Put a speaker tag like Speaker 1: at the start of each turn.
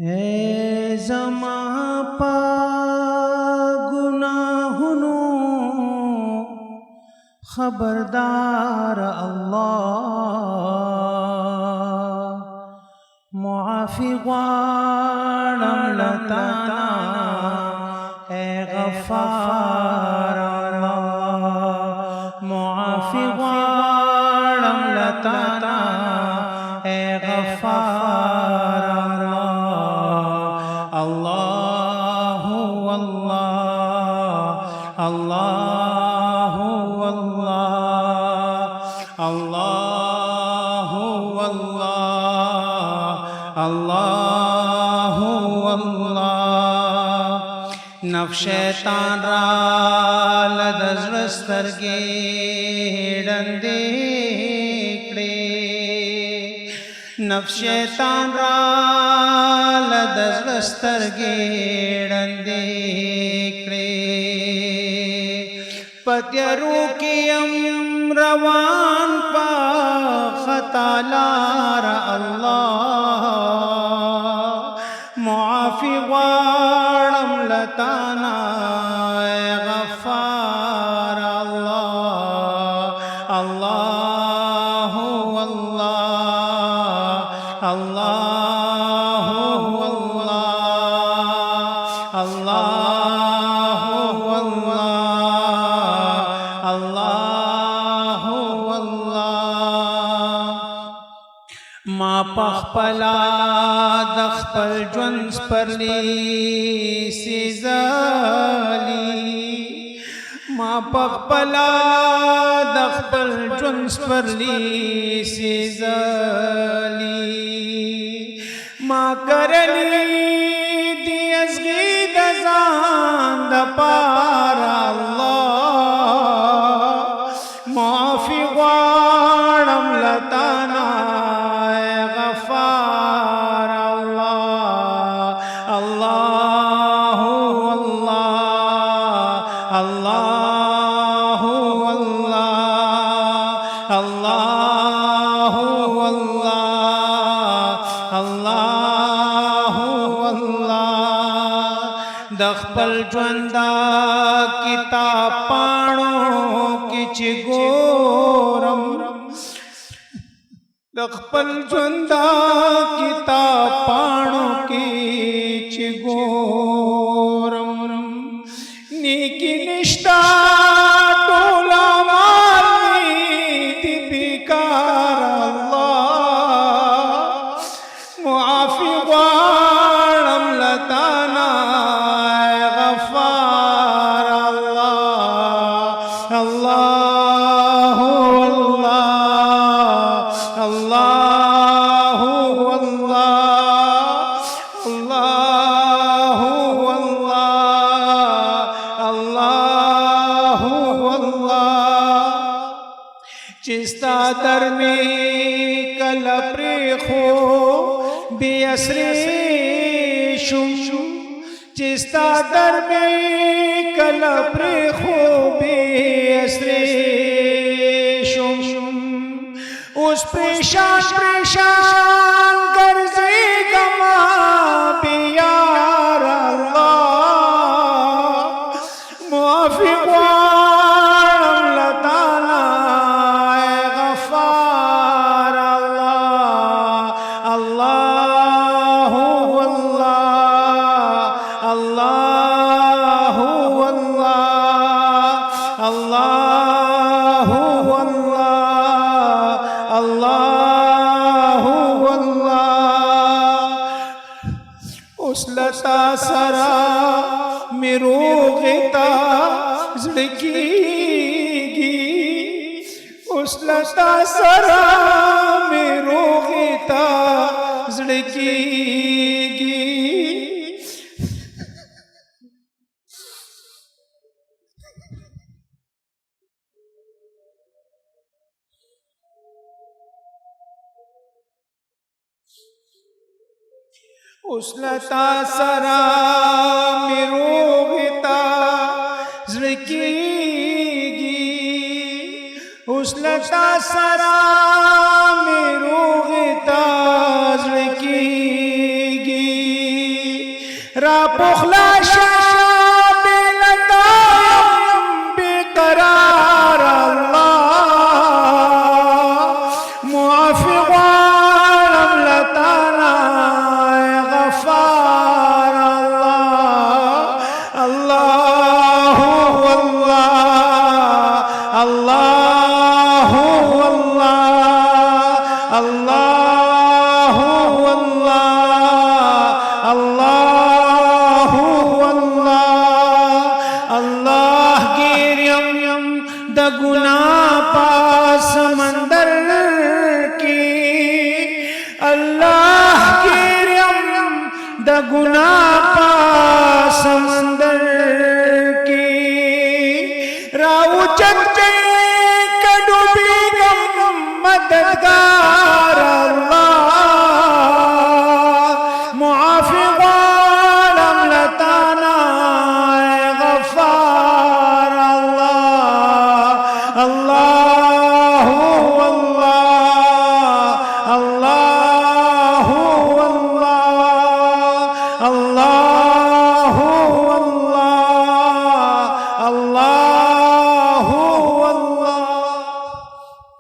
Speaker 1: ए ज़मा पा गुनाहुनु खबरदार अल्लाह मुआफ़ी ग़्वाड़म लताना ए गफ़्फ़ार अल्लाह मुआफ़ी ग़्वाड़म लताना ए गफ़्फ़ार अल्लाहु अल्लाह अल्लाहु अल्लाह अल्लाहु अल्लाह अल्लाहु अल्लाह नफ़्स शैतान रा लदज़ स्तरगे डंदे नफ़्स शैतान रा लदज़ स्तरगे डंदे पत्यरू की रवान पा ख़तालार अल्लाह मुआफ़ी ग़्वाड़म लताना ए गफ़्फ़ार अल्लाह अल्लाहु अल्लाह अल्लाहु अल्लाह अल्लाहु अल्लाह अल्लाहु अल्लाह मा पख़्पला दख़्पल जुन्स परली सिज़ाली मा पख़्पला दख़्पल जुन्स परली सिज़ाली मा करली दियज़गी दज़ान दपार अल्लाह मुआफ़ी ग़्वाड़म लताना ए गफ़्फ़ार अल्लाह अल्लाहु अल्लाह अल्लाहु अल्लाह अल्लाहु अल्लाह अल्लाहु अल्लाह दख़्पल ज़्वंदा किताब पाणो किच गोरम दख़्पल ज़्वंदा किताब पाणो किच गोरम नीकी निष्ठा टोला माली दीपिकार अल्लाह मुआफ़ी ग़्वाड़म लताना ए गफ़्फ़ार अल्लाह अल्लाहु अल्लाह अल्लाहु अल्लाह अल्लाहु अल्लाह अल्लाहु अल्लाह चिस्ता दर में कल प्रेखो बेअसरे शुम चिस्ता दर में कल प्रेखो बेअसरे शुम उस परेशान परेशान गर्ज़े गमा बियार अल्लाह मुआफ़ी ग़्वाड़म लताना ए गफ़्फ़ार अल्लाह अल्लाहु अल्लाह अल्लाहु अल्लाह अल्लाहु अल्लाह अल्लाहु अल्लाह उस लता सरा मेरो ग़िता ज़िड़कीगी उस लता सरा मेरो ग़िता ज़िड़कीगी उस लता सरा मेरो ग़िता ज़िड़कीगी उस लता सरा मेरो ग़िता ज़िड़कीगी را پخلا شام لدایم بیقرار اللہ معافی غالم لتانا غفار اللہ اللہ اللہ اللہ اللہ اللہ اللہ اللہ گیریم د گناہ پا سمندر کی اللہ گیریم د گناہ پا سمندر کی راو چکتے کڈو بیگم مددگار اللہ معافی